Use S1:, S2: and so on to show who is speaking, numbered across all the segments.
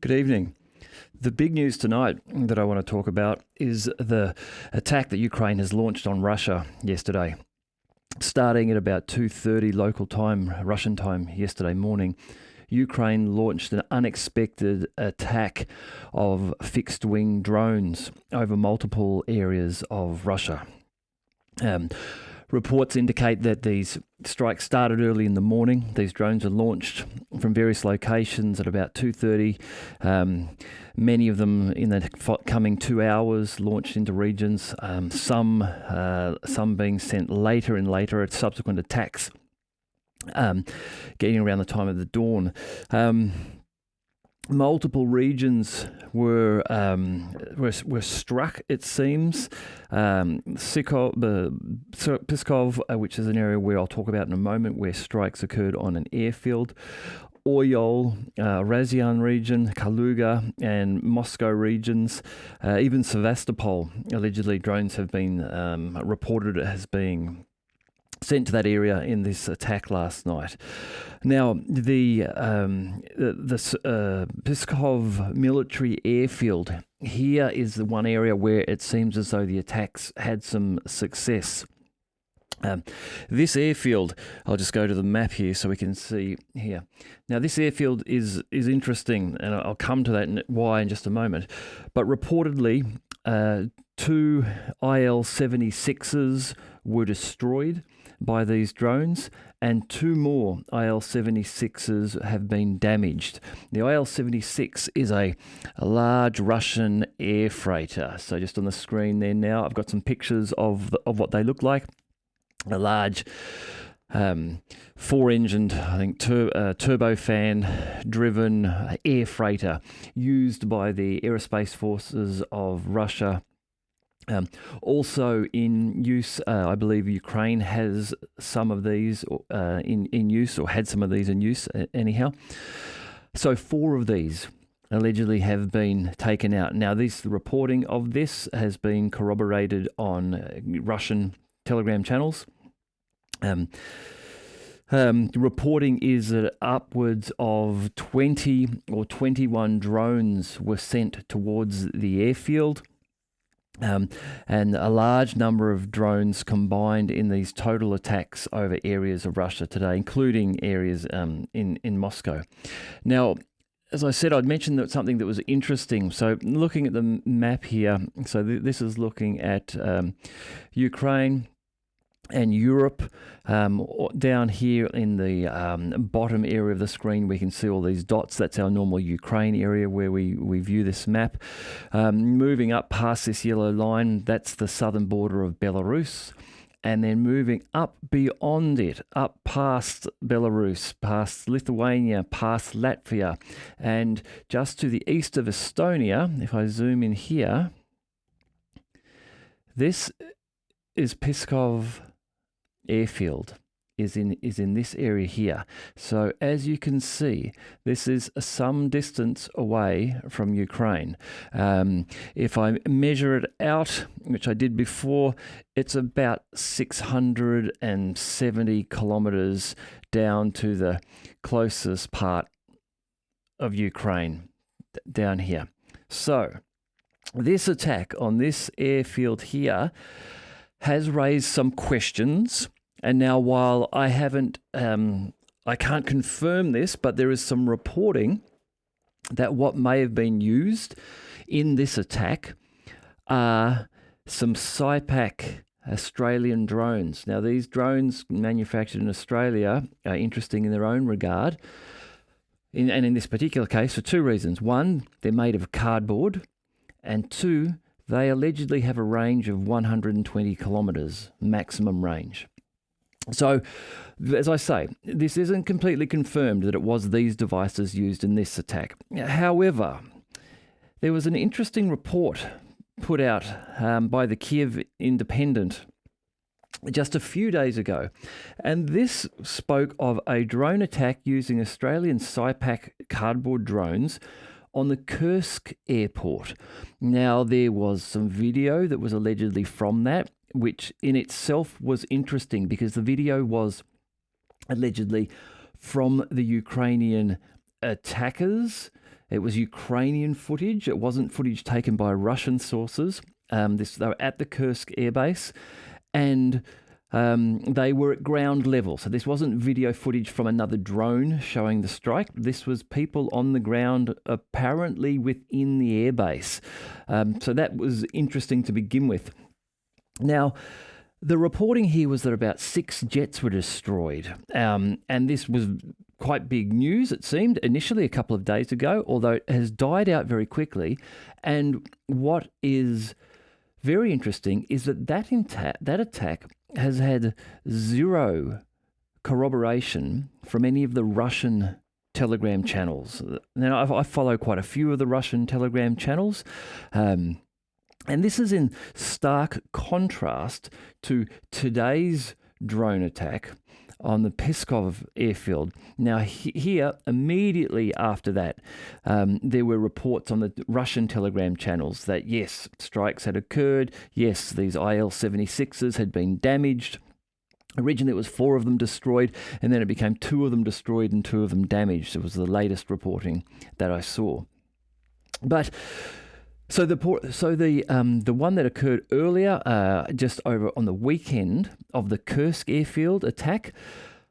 S1: Good evening. The big news tonight that I want to talk about is the attack that Ukraine has launched on Russia yesterday. Starting at about 2:30 local time, Russian time yesterday morning, Ukraine launched an unexpected attack of fixed-wing drones over multiple areas of Russia. Reports indicate that these strikes started early in the morning. These drones are launched from various locations at about 2:30. Many of them in the coming 2 hours launched into regions. Some being sent later and later at subsequent attacks, getting around the time of the dawn. Multiple regions were struck, it seems. Pskov, which is an area where I'll talk about in a moment, where strikes occurred on an airfield. Oryol, Ryazan region, Kaluga, and Moscow regions. Even Sevastopol, allegedly drones have been reported as being sent to that area in this attack last night. Now, the Pskov military airfield here is the one area where it seems as though the attacks had some success. This airfield, I'll just go to the map here so we can see here. Now, this airfield is interesting, and I'll come to that and why in just a moment. But reportedly, 2 IL-76s were destroyed by these drones, and 2 more IL-76s have been damaged. The IL-76 is a large Russian air freighter. So just on the screen there now, I've got some pictures of what they look like. A large 4-engined, I think, turbofan-driven air freighter used by the aerospace forces of Russia. Also in use, I believe Ukraine has some of these in use, or had some of these in use anyhow. So 4 of these allegedly have been taken out. Now, the reporting of this has been corroborated on Russian Telegram channels. Reporting is that upwards of 20 or 21 drones were sent towards the airfield. And a large number of drones combined in these total attacks over areas of Russia today, including areas in Moscow. Now, as I said, I'd mentioned that something that was interesting. So looking at the map here, so this is looking at Ukraine and Europe. Down here in the bottom area of the screen, we can see all these dots. That's our normal Ukraine area where we view this map. Moving up past this yellow line, that's the southern border of Belarus. And then moving up beyond it, up past Belarus, past Lithuania, past Latvia, and just to the east of Estonia, if I zoom in here, this is Pskov airfield is in this area here. So as you can see, this is some distance away from Ukraine. If I measure it out, which I did before, it's about 670 kilometers down to the closest part of Ukraine down here. So this attack on this airfield here has raised some questions. And now, while I can't confirm this, but there is some reporting that what may have been used in this attack are some SIPAC Australian drones. Now, these drones manufactured in Australia are interesting in their own regard. And in this particular case, for 2 reasons. 1, they're made of cardboard. And 2, they allegedly have a range of 120 kilometers maximum range. So, as I say, this isn't completely confirmed that it was these devices used in this attack. However, there was an interesting report put out by the Kiev Independent just a few days ago, and this spoke of a drone attack using Australian SIPAC cardboard drones on the Kursk airport. Now, there was some video that was allegedly from that, which in itself was interesting because the video was allegedly from the Ukrainian attackers It was Ukrainian footage. It wasn't footage taken by Russian sources. They were at the Kursk airbase, and they were at ground level. So this wasn't video footage from another drone showing the strike. This was people on the ground, apparently within the airbase. So that was interesting to begin with. Now, the reporting here was that about 6 jets were destroyed. And this was quite big news, it seemed, initially a couple of days ago, although it has died out very quickly. And what is very interesting is that attack has had zero corroboration from any of the Russian Telegram channels. Now, I follow quite a few of the Russian Telegram channels, and this is in stark contrast to today's drone attack on the Pskov airfield. Now, here, immediately after that, there were reports on the Russian Telegram channels that, yes, strikes had occurred. Yes, these IL-76s had been damaged. Originally, it was 4 of them destroyed, and then it became 2 of them destroyed and 2 of them damaged. It was the latest reporting that I saw. But So the one that occurred earlier, just over on the weekend of the Kursk airfield attack,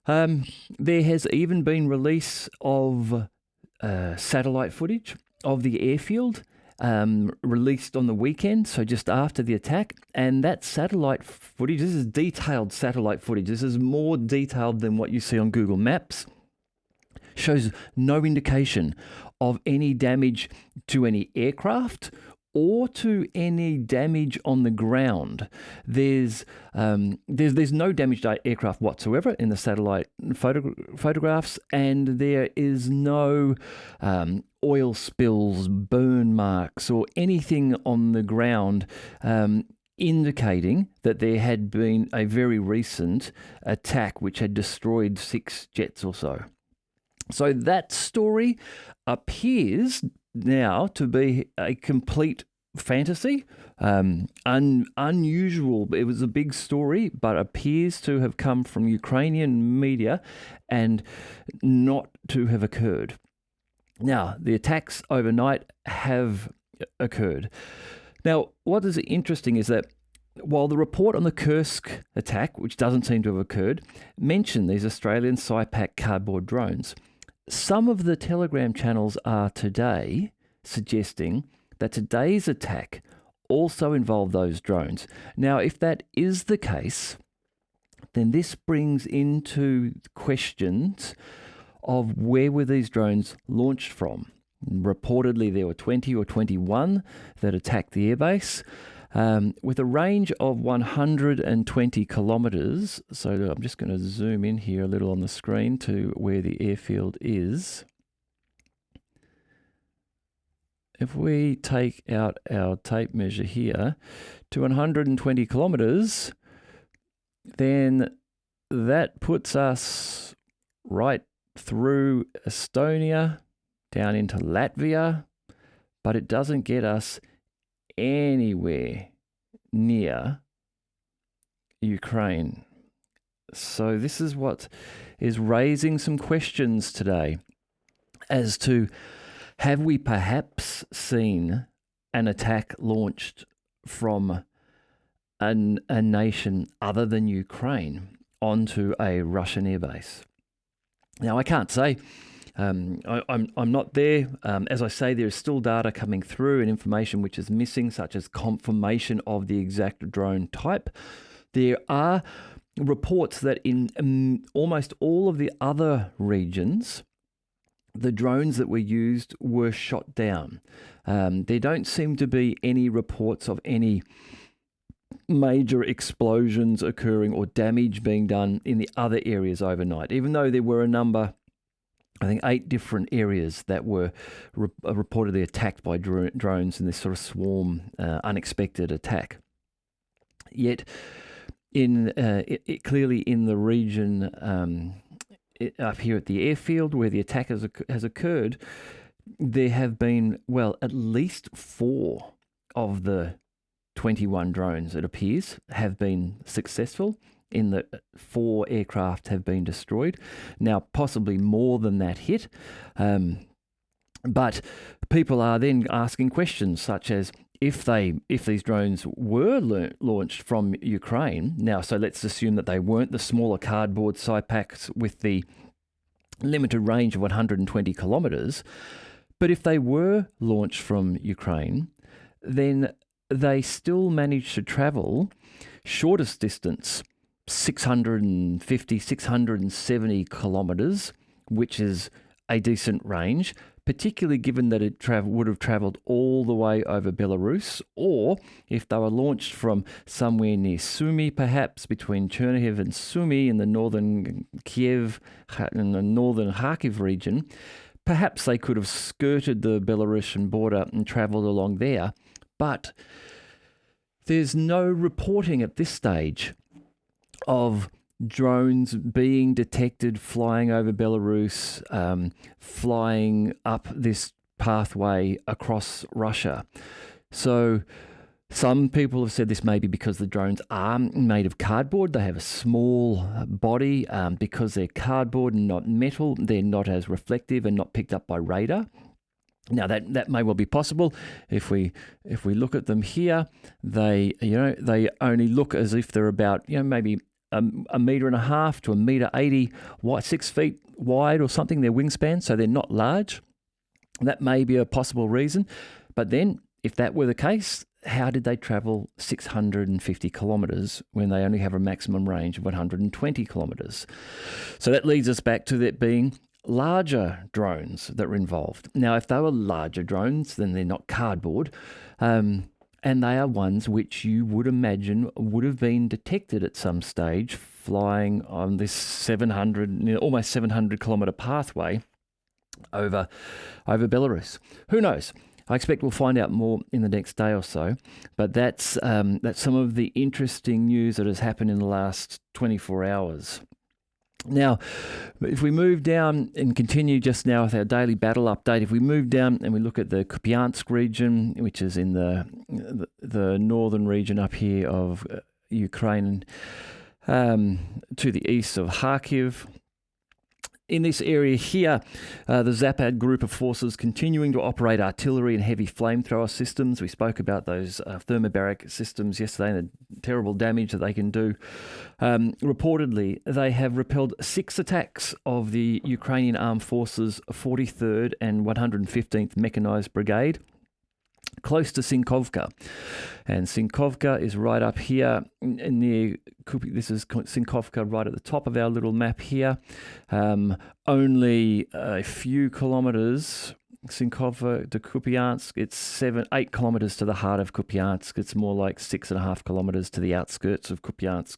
S1: there has even been release of satellite footage of the airfield released on the weekend, so just after the attack. And that satellite footage, this is detailed satellite footage. This is more detailed than what you see on Google Maps. Shows no indication of any damage to any aircraft or to any damage on the ground. There's no damaged aircraft whatsoever in the satellite photographs, and there is no oil spills, burn marks, or anything on the ground indicating that there had been a very recent attack which had destroyed 6 jets or so. So that story appears now to be a complete fantasy, unusual. It was a big story, but appears to have come from Ukrainian media and not to have occurred. Now, the attacks overnight have occurred. Now, what is interesting is that while the report on the Kursk attack, which doesn't seem to have occurred, mentioned these Australian Sypack cardboard drones, some of the Telegram channels are today suggesting that today's attack also involved those drones. Now, if that is the case, then this brings into questions of where were these drones launched from. Reportedly, there were 20 or 21 that attacked the airbase. With a range of 120 kilometres. So I'm just going to zoom in here a little on the screen to where the airfield is. If we take out our tape measure here to 120 kilometres, then that puts us right through Estonia, down into Latvia, but it doesn't get us anywhere near Ukraine. So this is what is raising some questions today as to, have we perhaps seen an attack launched from a nation other than Ukraine onto a Russian airbase? Now, I can't say. I'm not there. As I say, there is still data coming through and information which is missing, such as confirmation of the exact drone type. There are reports that in almost all of the other regions, the drones that were used were shot down. There don't seem to be any reports of any major explosions occurring or damage being done in the other areas overnight, even though there were a number, I think 8 different areas that were reportedly attacked by drones in this sort of swarm, unexpected attack. Yet, clearly in the region up here at the airfield where the attack has occurred, there have been, at least 4 of the 21 drones, it appears, have been successful in that 4 aircraft have been destroyed. Now, possibly more than that hit. But people are then asking questions such as, if these drones were launched from Ukraine, now, so let's assume that they weren't the smaller cardboard Psypacks with the limited range of 120 kilometers, but if they were launched from Ukraine, then they still managed to travel shortest distance, 650, 670 kilometers, which is a decent range, particularly given that it would have travelled all the way over Belarus, or if they were launched from somewhere near Sumy, perhaps between Chernihiv and Sumy in the northern Kiev and the northern Kharkiv region, perhaps they could have skirted the Belarusian border and travelled along there. But there's no reporting at this stage of drones being detected flying over Belarus, flying up this pathway across Russia. So some people have said this may be because the drones are made of cardboard. They have a small body. Because they're cardboard and not metal, they're not as reflective and not picked up by radar. Now that may well be possible. If we look at them here, they only look as if they're about maybe a metre and a half to a metre 80 wide, 6 feet wide or something, their wingspan, so they're not large. That may be a possible reason. But then, if that were the case, how did they travel 650 kilometres when they only have a maximum range of 120 kilometres? So that leads us back to it being larger drones that were involved. Now, if they were larger drones, then they're not cardboard. And they are ones which you would imagine would have been detected at some stage flying on this 700, almost 700 kilometre pathway over Belarus. Who knows? I expect we'll find out more in the next day or so. But that's some of the interesting news that has happened in the last 24 hours. Now, if we move down and continue just now with our daily battle update, if we move down and we look at the Bryansk region, which is in the northern region up here of Ukraine, to the east of Kharkiv. In this area here, the Zapad group of forces continuing to operate artillery and heavy flamethrower systems. We spoke about those thermobaric systems yesterday and the terrible damage that they can do. Reportedly, they have repelled 6 attacks of the Ukrainian Armed Forces 43rd and 115th Mechanized Brigade, close to Sinkovka. And Sinkovka is right up here near, this is Sinkovka right at the top of our little map here. Only a few kilometers, Sinkovka to Kupiansk, it's 7-8 kilometers to the heart of Kupiansk. It's more like 6.5 kilometers to the outskirts of Kupiansk.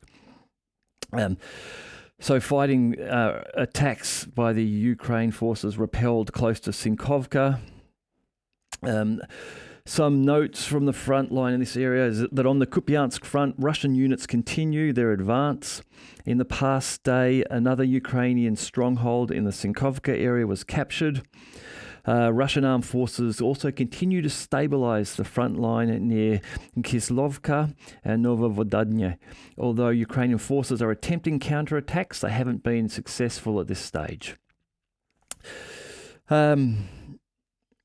S1: So fighting attacks by the Ukraine forces repelled close to Sinkovka. Some notes from the front line in this area is that on the Kupiansk front, Russian units continue their advance. In the past day, another Ukrainian stronghold in the Sinkovka area was captured. Russian armed forces also continue to stabilize the front line near Kislovka and Novovodadne. Although Ukrainian forces are attempting counterattacks, they haven't been successful at this stage.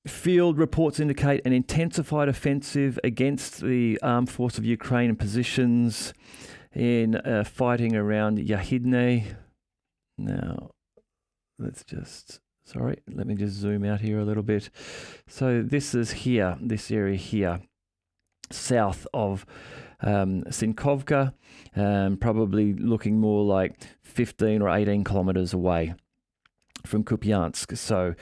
S1: Field reports indicate an intensified offensive against the armed force of Ukraine and positions in fighting around Yahidne. Now, let me just zoom out here a little bit. So this is here, this area here, south of Sinkovka, probably looking more like 15 or 18 kilometers away from Kupiansk. So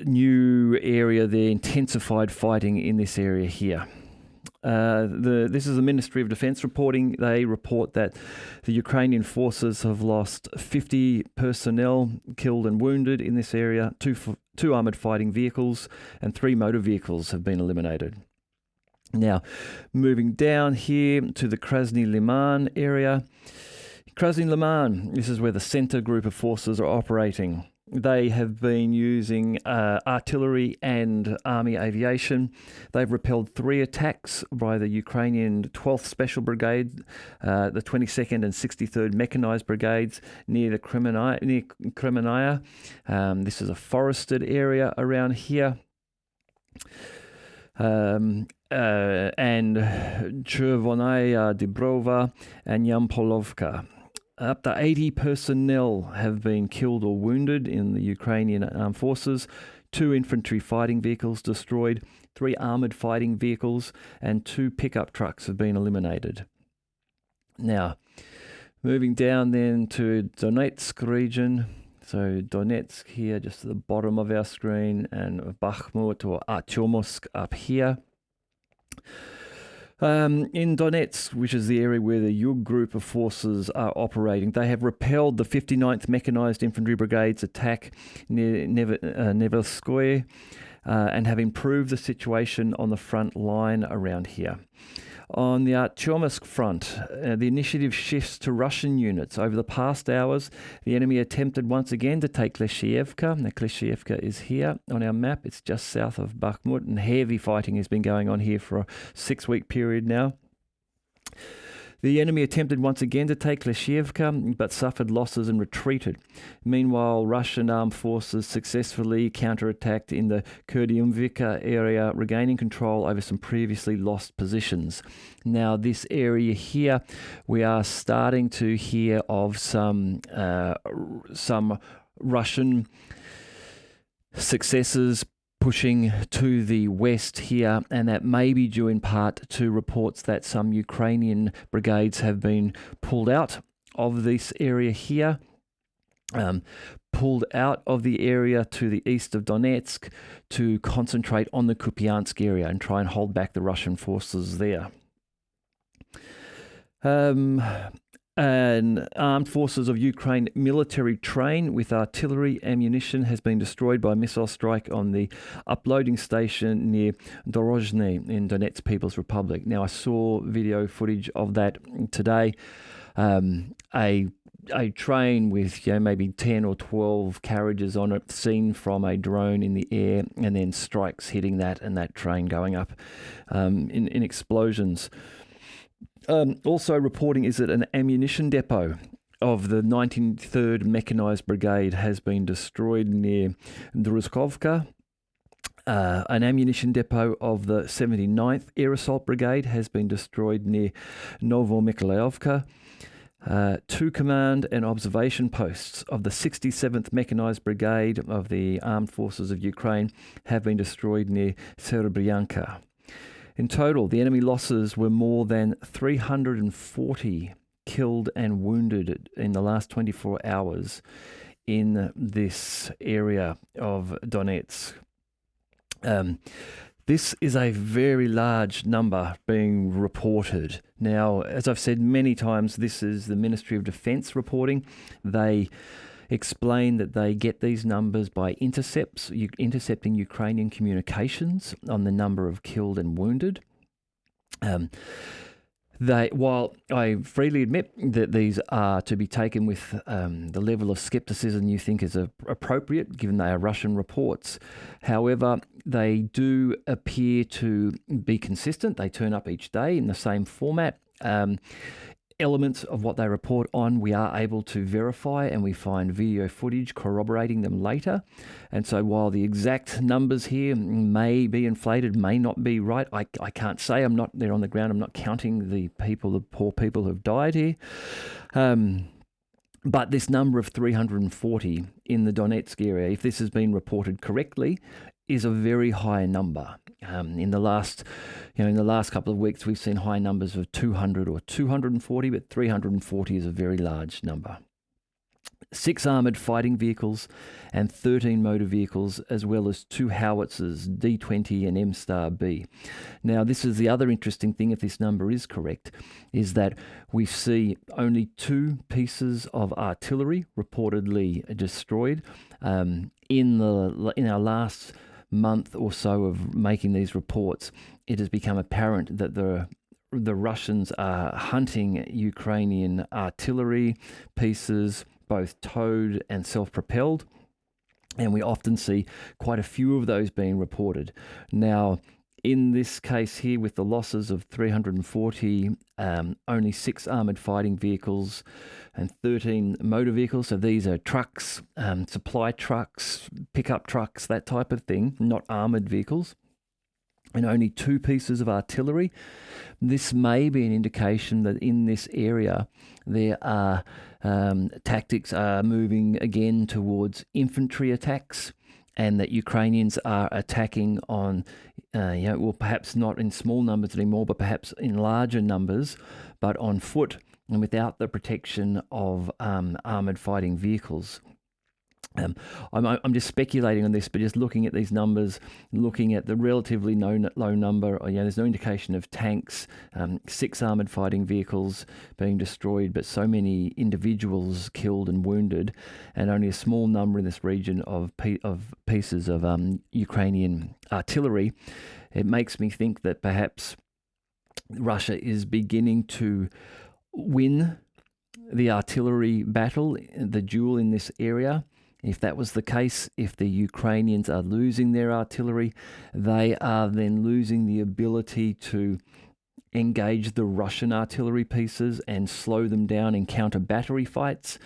S1: new area there, intensified fighting in this area here. This is the Ministry of Defense reporting. They report that the Ukrainian forces have lost 50 personnel killed and wounded in this area. Two armoured fighting vehicles and 3 motor vehicles have been eliminated. Now, moving down here to the Krasny Liman area. Krasny Liman, this is where the center group of forces are operating. they have been using artillery and army aviation. They've repelled 3 attacks by the Ukrainian 12th Special Brigade, the 22nd and 63rd Mechanized Brigades near the Kremniy. This is a forested area around here. And Chervonaya, Dibrova, and Yampolovka. Up to 80 personnel have been killed or wounded in the Ukrainian armed forces, 2 infantry fighting vehicles destroyed, 3 armoured fighting vehicles, and 2 pickup trucks have been eliminated. Now, moving down then to Donetsk region. So Donetsk here, just at the bottom of our screen, and Bakhmut or Artyomovsk up here. In Donetsk, which is the area where the Yug group of forces are operating, they have repelled the 59th Mechanized Infantry Brigade's attack near Nevelskoye and have improved the situation on the front line around here. On the Artyomovsk front, the initiative shifts to Russian units. Over the past hours, the enemy attempted once again to take Kleshchiivka. Now, Kleshchiivka is here on our map. It's just south of Bakhmut, and heavy fighting has been going on here for a 6-week period now. The enemy attempted once again to take Kleshchiivka, but suffered losses and retreated. Meanwhile, Russian armed forces successfully counterattacked in the Kurdyumvika area, regaining control over some previously lost positions. Now, this area here, we are starting to hear of some Russian successes pushing to the west here, and that may be due in part to reports that some Ukrainian brigades have been pulled out of this area here, pulled out of the area to the east of Donetsk to concentrate on the Kupiansk area and try and hold back the Russian forces there. And armed forces of Ukraine military train with artillery ammunition has been destroyed by missile strike on the uploading station near Dorozhny in Donetsk People's Republic. Now, I saw video footage of that today. A train with maybe 10 or 12 carriages on it, seen from a drone in the air, and then strikes hitting that and that train going up in explosions. Also reporting is that an ammunition depot of the 93rd Mechanized Brigade has been destroyed near Druzhkovka. An ammunition depot of the 79th Air Assault Brigade has been destroyed near Novomykhailovka. 2 command and observation posts of the 67th Mechanized Brigade of the Armed Forces of Ukraine have been destroyed near Serebryanka. In total, the enemy losses were more than 340 killed and wounded in the last 24 hours in this area of Donetsk. This is a very large number being reported. Now, as I've said many times, this is the Ministry of Defence reporting. They explain that they get these numbers by intercepting Ukrainian communications on the number of killed and wounded. While I freely admit that these are to be taken with the level of skepticism you think is appropriate, given they are Russian reports, however, they do appear to be consistent. They turn up each day in the same format. Elements of what they report on we are able to verify, and we find video footage corroborating them later. And so while the exact numbers here may be inflated, may not be right, I can't say. I'm not there on the ground. I'm not counting the poor people who have died here. But this number of 340 in the Donetsk area, if this has been reported correctly, is a very high number. In the last couple of weeks, we've seen high numbers of 200 or 240, but 340 is a very large number. 6 armoured fighting vehicles and 13 motor vehicles, as well as 2 howitzers, D-20 and M-Star-B. Now, this is the other interesting thing, if this number is correct, is that we see only 2 pieces of artillery reportedly destroyed. In our last month or so of making these reports, it has become apparent that the Russians are hunting Ukrainian artillery pieces, both towed and self-propelled. And we often see quite a few of those being reported. Now, in this case here, with the losses of 340, only 6 armoured fighting vehicles and 13 motor vehicles. So these are trucks, supply trucks, pickup trucks, that type of thing, not armoured vehicles. And only 2 pieces of artillery. This may be an indication that in this area there are tactics are moving again towards infantry attacks, and that Ukrainians are attacking on, well, perhaps not in small numbers anymore, but perhaps in larger numbers, but on foot and without the protection of armoured fighting vehicles. I'm just speculating on this, but just looking at these numbers, looking at the relatively low number, there's no indication of tanks, 6 armoured fighting vehicles being destroyed, but so many individuals killed and wounded, and only a small number in this region of pieces of Ukrainian artillery. It makes me think that perhaps Russia is beginning to win the artillery battle, the duel in this area. If that was the case, if the Ukrainians are losing their artillery, they are then losing the ability to engage the Russian artillery pieces and slow them down in counter battery fights,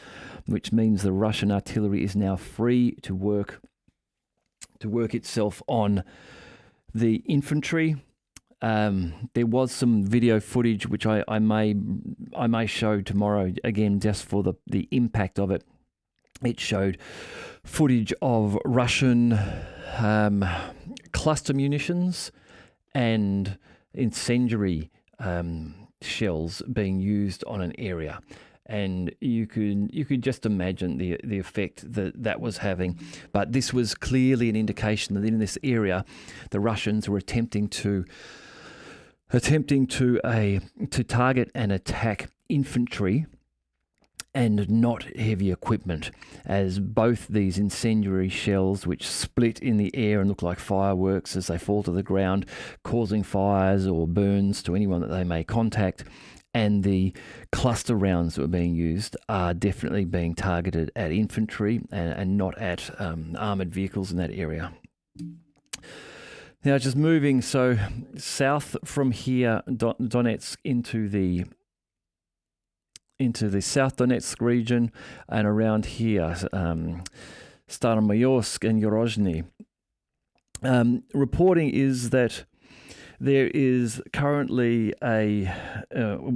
S1: which means the Russian artillery is now free to work itself on the infantry. There was some video footage which I may show tomorrow, again just for the impact of it. It showed footage of Russian cluster munitions and incendiary shells being used on an area, and you could just imagine the effect that was having. But this was clearly an indication that in this area, the Russians were attempting to target and attack infantry and not heavy equipment, as both these incendiary shells, which split in the air and look like fireworks as they fall to the ground, causing fires or burns to anyone that they may contact, and the cluster rounds that were being used are definitely being targeted at infantry and not at armoured vehicles in that area. Now, just moving south from here, Donetsk into the South Donetsk region, and around here, Staromayorsk and Yorozhny. Reporting is that there is currently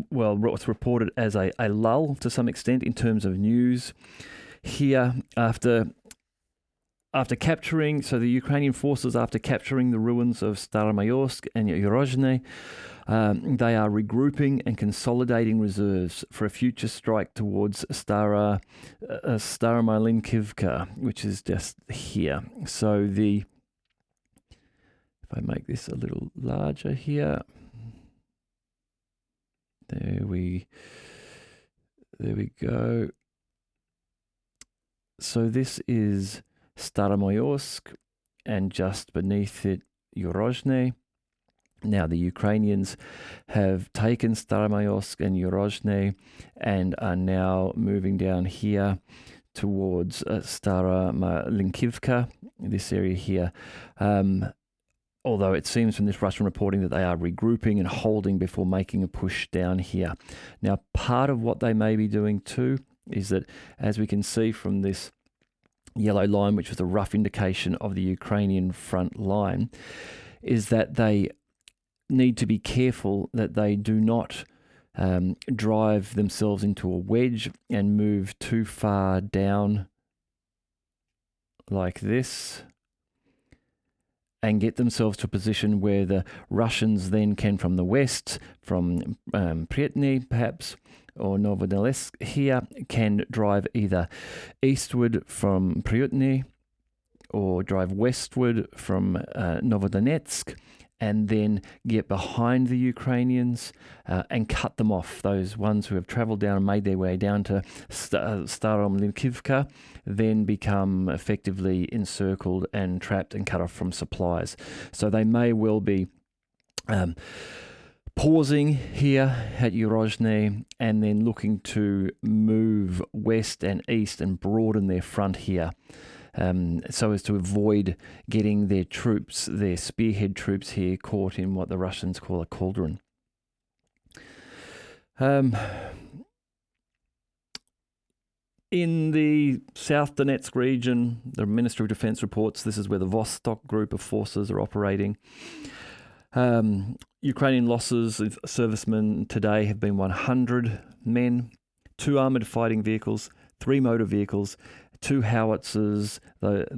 S1: what's reported as a lull to some extent in terms of news here after capturing, so the Ukrainian forces, after capturing the ruins of Staromayorsk and Yorozhny, they are regrouping and consolidating reserves for a future strike towards Staromylinkivka, which is just here. So if I make this a little larger here, there we go. So this is Staromayorsk, and just beneath it, Yorozhny. Now, the Ukrainians have taken Staromayorsk and Yorozhny and are now moving down here towards Staromylinkivka, this area here. Although it seems from this Russian reporting that they are regrouping and holding before making a push down here. Now, part of what they may be doing too is that, as we can see from this yellow line, which was a rough indication of the Ukrainian front line, is that they need to be careful that they do not drive themselves into a wedge and move too far down like this and get themselves to a position where the Russians then can, from the west, from Pryotny perhaps, or Novodonetsk here, can drive either eastward from Pryotny or drive westward from Novodonetsk, and then get behind the Ukrainians and cut them off. Those ones who have travelled down and made their way down to Staromylinkivka then become effectively encircled and trapped and cut off from supplies. So they may well be pausing here at Yorozhny and then looking to move west and east and broaden their front here. so as to avoid getting their troops, their spearhead troops here, caught in what the Russians call a cauldron. In the South Donetsk region, the Ministry of Defense reports this is where the Vostok group of forces are operating. Ukrainian losses of servicemen today have been 100 men, 2 armoured fighting vehicles, 3 motor vehicles, 2 howitzers,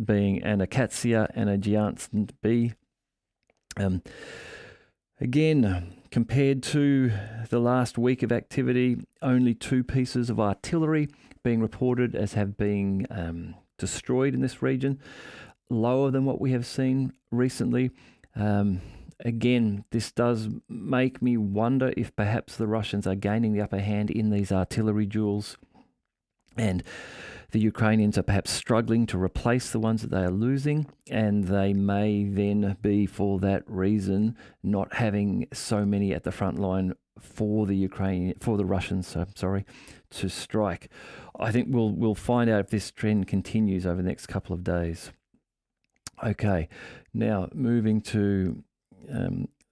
S1: being an Akatsiya and a Giant B. Again, compared to the last week of activity, only 2 pieces of artillery being reported as have been destroyed in this region, lower than what we have seen recently. Again, this does make me wonder if perhaps the Russians are gaining the upper hand in these artillery duels, and the Ukrainians are perhaps struggling to replace the ones that they are losing, and they may then be, for that reason, not having so many at the front line for the Russians, to strike. I think we'll find out if this trend continues over the next couple of days. Okay, now moving to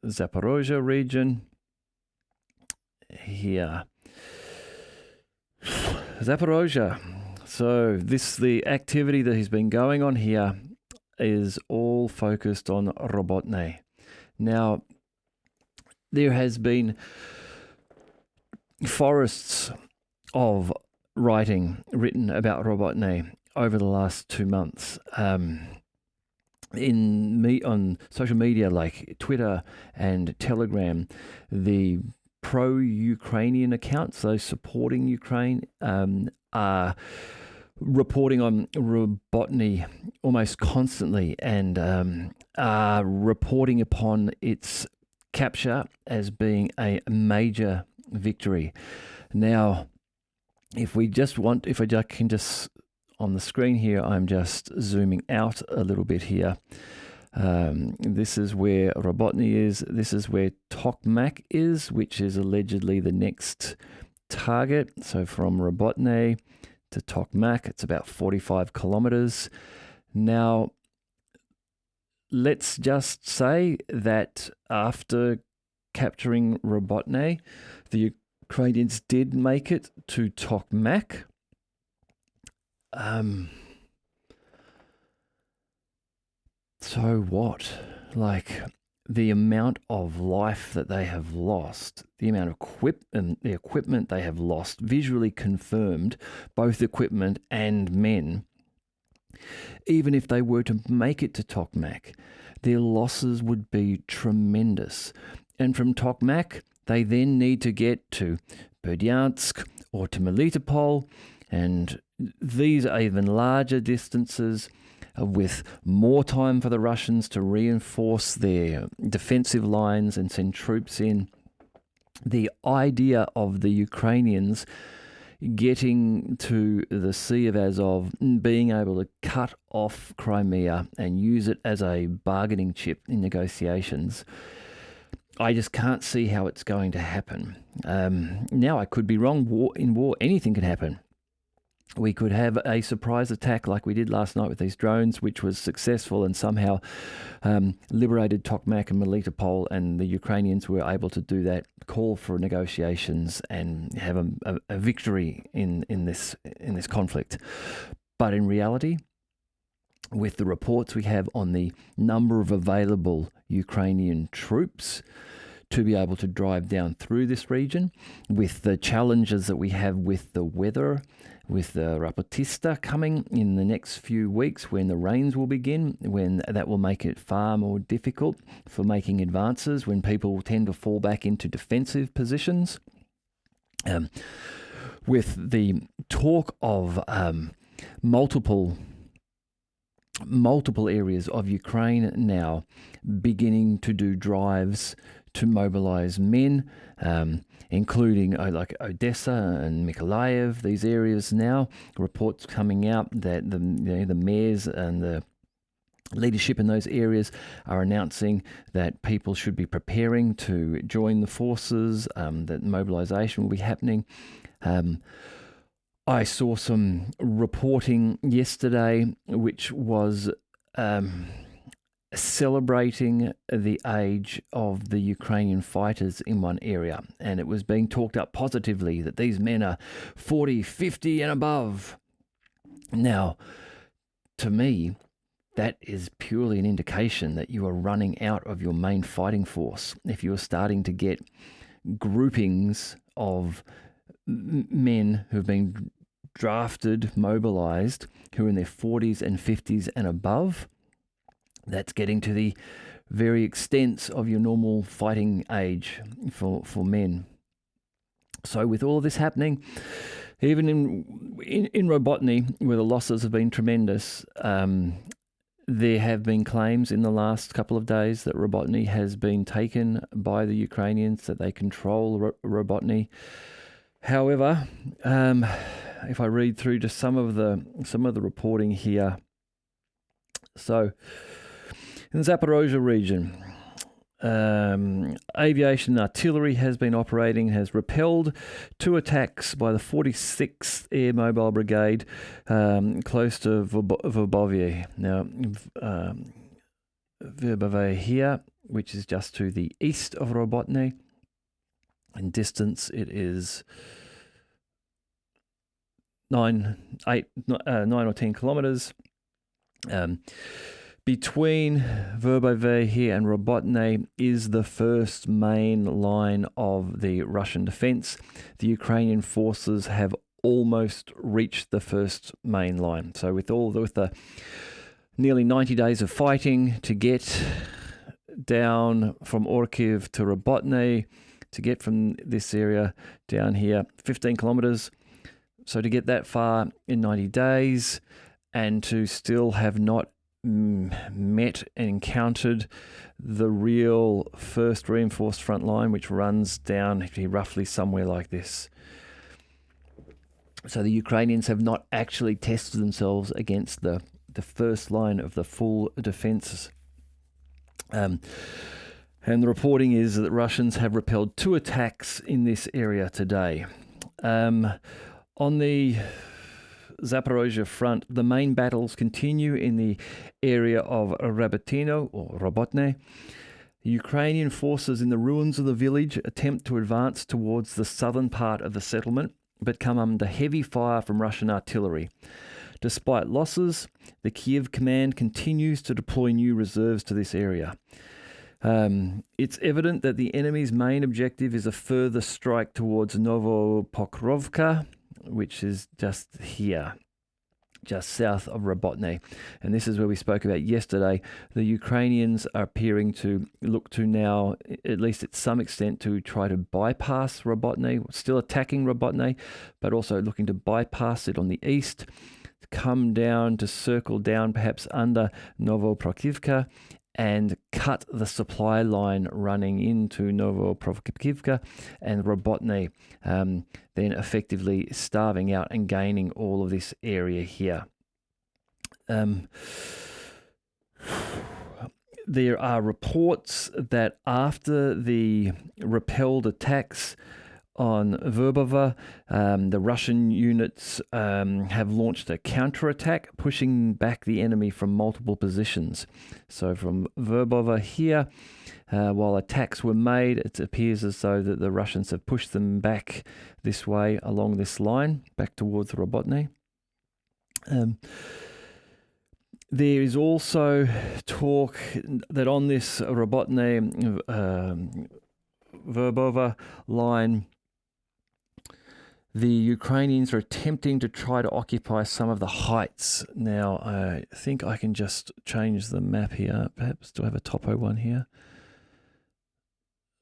S1: Zaporozhye region here. Zaporozhye. So the activity that has been going on here is all focused on Robotne. Now, there has been forests of written about Robotne over the last 2 months. On social media like Twitter and Telegram, the pro-Ukrainian accounts, those supporting Ukraine, are reporting on Robotny almost constantly, and are reporting upon its capture as being a major victory. Now, if I can just, on the screen here, I'm just zooming out a little bit here. This is where Robotny is. This is where Tokmak is, which is allegedly the next target. So from Robotny to Tokmak, it's about 45 kilometers. Now, let's just say that after capturing Robotny, the Ukrainians did make it to Tokmak. So what? Like, the amount of life that they have lost, the amount of the equipment they have lost, visually confirmed, both equipment and men. Even if they were to make it to Tokmak, their losses would be tremendous. And from Tokmak, they then need to get to Bryansk or to Melitopol, and these are even larger distances, with more time for the Russians to reinforce their defensive lines and send troops in. The idea of the Ukrainians getting to the Sea of Azov, being able to cut off Crimea and use it as a bargaining chip in negotiations, I just can't see how it's going to happen. Now, I could be wrong. In war, anything can happen. We could have a surprise attack like we did last night with these drones, which was successful and somehow liberated Tokmak and Melitopol, and the Ukrainians were able to do that, call for negotiations and have a victory in this conflict. But in reality, with the reports we have on the number of available Ukrainian troops to be able to drive down through this region, with the challenges that we have with the weather, with the Rapotista coming in the next few weeks when the rains will begin, when that will make it far more difficult for making advances, when people tend to fall back into defensive positions. With the talk of multiple areas of Ukraine now beginning to do drives to mobilize men, including like Odessa and Mykolaiv, these areas now. Reports coming out that the mayors and the leadership in those areas are announcing that people should be preparing to join the forces, that mobilization will be happening. I saw some reporting yesterday which was celebrating the age of the Ukrainian fighters in one area. And it was being talked up positively that these men are 40, 50 and above. Now, to me, that is purely an indication that you are running out of your main fighting force. If you are starting to get groupings of men who've been drafted, mobilized, who are in their 40s and 50s and above, that's getting to the very extent of your normal fighting age for men. So with all of this happening, even in Robotny, where the losses have been tremendous, there have been claims in the last couple of days that Robotny has been taken by the Ukrainians, that they control Robotny. However, if I read through just some of the reporting here, so in the Zaporozhye region, aviation and artillery has been operating, has repelled 2 attacks by the 46th Air Mobile Brigade close to Verbovye. Now, Verbovye here, which is just to the east of Robotny. In distance, it is 9 or 10 kilometers. Between Verbovye here and Robotny is the first main line of the Russian defense. The Ukrainian forces have almost reached the first main line. So with the nearly 90 days of fighting to get down from Orkiv to Robotny, to get from this area down here, 15 kilometers. So to get that far in 90 days and to still have not met and encountered the real first reinforced front line, which runs down roughly somewhere like this. So the Ukrainians have not actually tested themselves against the first line of the full defense. And the reporting is that Russians have repelled 2 attacks in this area today. On the Zaporozhye front, the main battles continue in the area of Rabotino or Robotny. The Ukrainian forces in the ruins of the village attempt to advance towards the southern part of the settlement, but come under heavy fire from Russian artillery. Despite losses, the Kiev command continues to deploy new reserves to this area. It's evident that the enemy's main objective is a further strike towards Novopokrovka, which is just here, just south of Robotny. And this is where we spoke about yesterday. The Ukrainians are appearing to look to now, at least at some extent, to try to bypass Robotny, still attacking Robotny, but also looking to bypass it on the east, come down, to circle down perhaps under Novoprokivka, and cut the supply line running into Novoprokivka and Robotny, then effectively starving out and gaining all of this area here. There are reports that after the repelled attacks on Verbova, the Russian units have launched a counterattack, pushing back the enemy from multiple positions. So from Verbova here, while attacks were made, it appears as though that the Russians have pushed them back this way along this line, back towards Robotny. There is also talk that on this Robotny Verbova line, the Ukrainians are attempting to try to occupy some of the heights. Now, I think I can just change the map here. Perhaps, do I have a topo one here?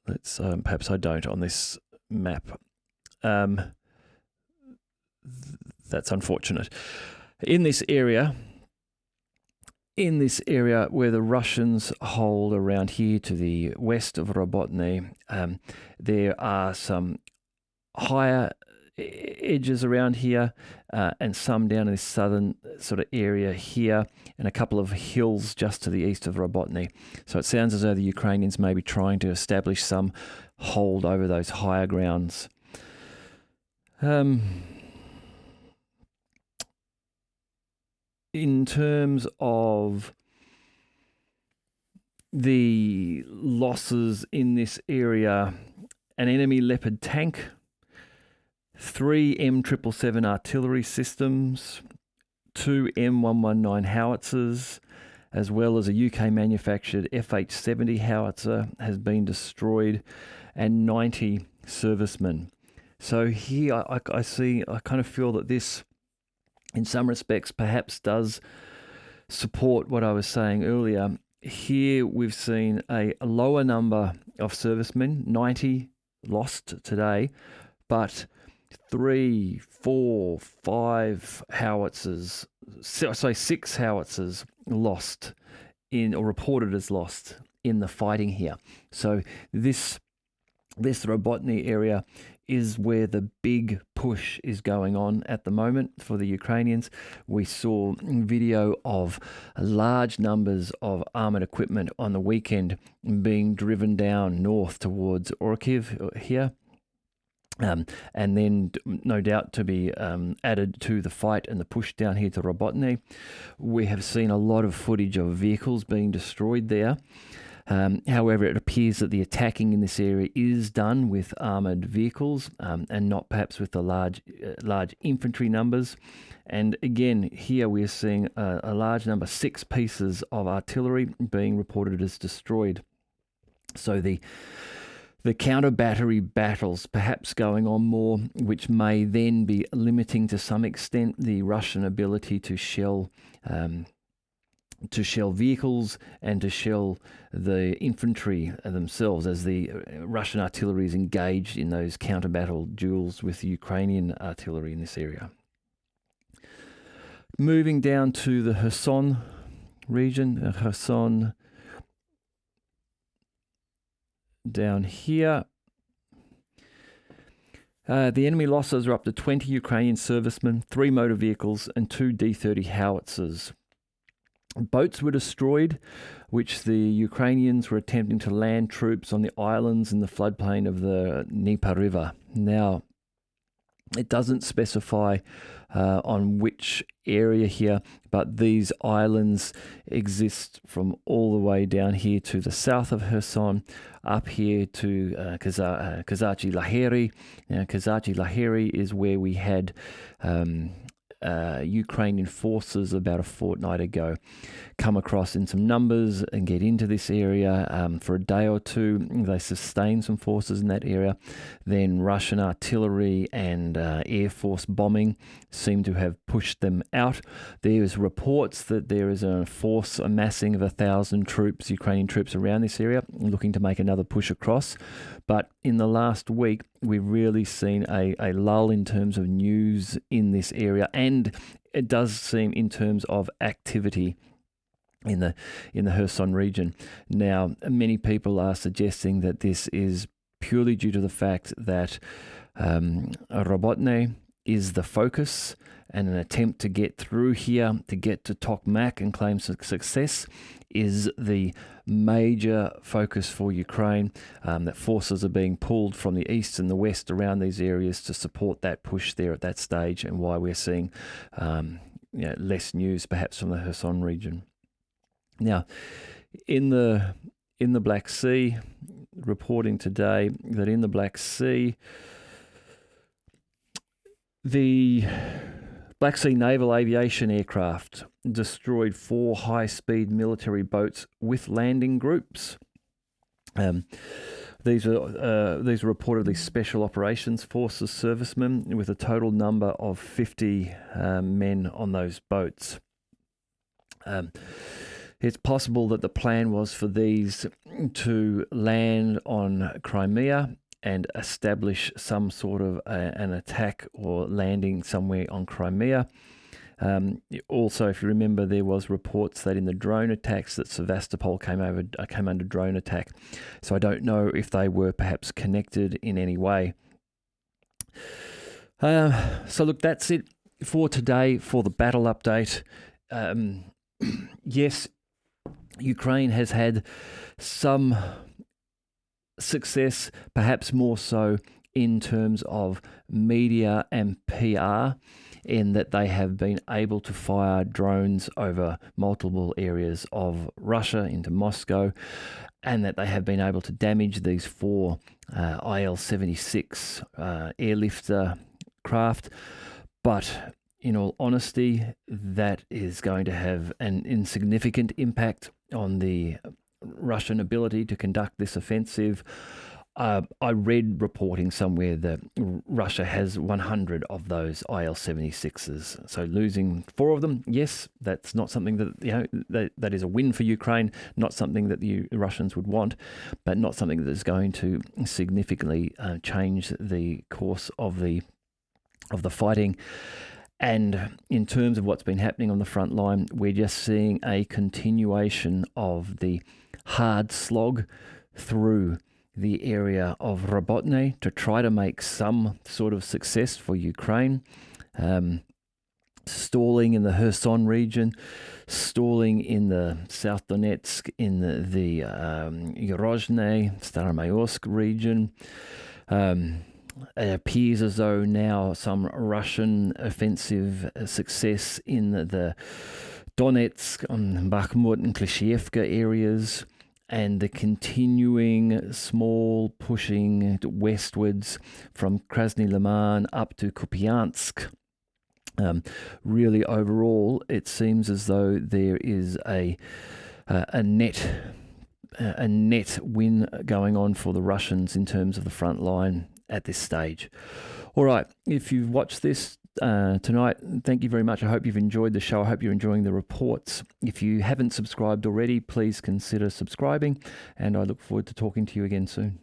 S1: Let's, perhaps I don't on this map. That's unfortunate. In this area where the Russians hold around here to the west of Robotny, there are some higher edges around here and some down in this southern sort of area here, and a couple of hills just to the east of Robotny. So it sounds as though the Ukrainians may be trying to establish some hold over those higher grounds. in terms of the losses in this area, an enemy Leopard tank, 3 M777 artillery systems, 2 M119 howitzers, as well as a UK-manufactured FH-70 howitzer has been destroyed, and 90 servicemen. So here I kind of feel that this, in some respects, perhaps does support what I was saying earlier. Here we've seen a lower number of servicemen, 90 lost today, but 3, 4, 5 howitzers, 6 howitzers lost in, or reported as lost in the fighting here. So this Robotny area is where the big push is going on at the moment for the Ukrainians. We saw video of large numbers of armoured equipment on the weekend being driven down north towards Oryol here. And then no doubt to be added to the fight and the push down here to Robotny. We have seen a lot of footage of vehicles being destroyed there. However, it appears that the attacking in this area is done with armoured vehicles and not perhaps with the large infantry numbers. And again, here we are seeing a large number, 6 pieces of artillery being reported as destroyed. So the counter battery battles perhaps going on more, which may then be limiting to some extent the Russian ability to shell vehicles and to shell the infantry themselves, as the Russian artillery is engaged in those counter battle duels with the Ukrainian artillery in this area. Moving down to the Kherson region, Kherson down here. The enemy losses are up to 20 Ukrainian servicemen, 3 motor vehicles, and 2 D-30 howitzers. Boats were destroyed, which the Ukrainians were attempting to land troops on the islands in the floodplain of the Dnieper River. Now, it doesn't specify on which area here, but these islands exist from all the way down here to the south of Kherson, up here to Kazachi Laheri. Now, Kazachi Laheri is where we had Ukrainian forces about a fortnight ago come across in some numbers and get into this area for a day or two. They sustained some forces in that area. Then Russian artillery and Air Force bombing seem to have pushed them out. There's reports that there is a force amassing of 1,000 troops, Ukrainian troops, around this area looking to make another push across. But in the last week, we've really seen a lull in terms of news in this area, and it does seem in terms of activity in the Kherson region. Now, many people are suggesting that this is purely due to the fact that Robotny is the focus, and an attempt to get through here, to get to Tokmak and claim success, is the major focus for Ukraine, that forces are being pulled from the east and the west around these areas to support that push there at that stage, and why we're seeing less news perhaps from the Kherson region. Now, in the Black Sea, reporting today that in the Black Sea, the Black Sea Naval Aviation aircraft destroyed 4 high-speed military boats with landing groups. These are reportedly Special Operations Forces servicemen, with a total number of 50 men on those boats. It's possible that the plan was for these to land on Crimea and establish some sort of an attack or landing somewhere on Crimea. Also, if you remember, there was reports that in the drone attacks that Sevastopol came under drone attack. So I don't know if they were perhaps connected in any way. So look, that's it for today for the battle update. Yes, Ukraine has had some success, perhaps more so in terms of media and PR, in that they have been able to fire drones over multiple areas of Russia into Moscow, and that they have been able to damage these 4 IL-76 airlifter craft. But in all honesty, that is going to have an insignificant impact on the Russian ability to conduct this offensive. I read reporting somewhere that Russia has 100 of those IL-76s. So losing 4 of them, yes, that's not something that, that is a win for Ukraine, not something that the Russians would want, but not something that is going to significantly change the course of the fighting. And in terms of what's been happening on the front line, we're just seeing a continuation of the hard slog through the area of Robotne to try to make some sort of success for Ukraine. Stalling in the Kherson region, stalling in the South Donetsk, in the Yorozhne, Staromayorsk region. It appears as though now some Russian offensive success in the Donetsk, Bakhmut and Klishchiivka areas, and the continuing small pushing westwards from Krasny Liman up to Kupiansk. Really, overall, it seems as though there is a net win going on for the Russians in terms of the front line at this stage. All right, if you've watched this tonight, thank you very much. I hope you've enjoyed the show. I hope you're enjoying the reports. If you haven't subscribed already, please consider subscribing, and I look forward to talking to you again soon.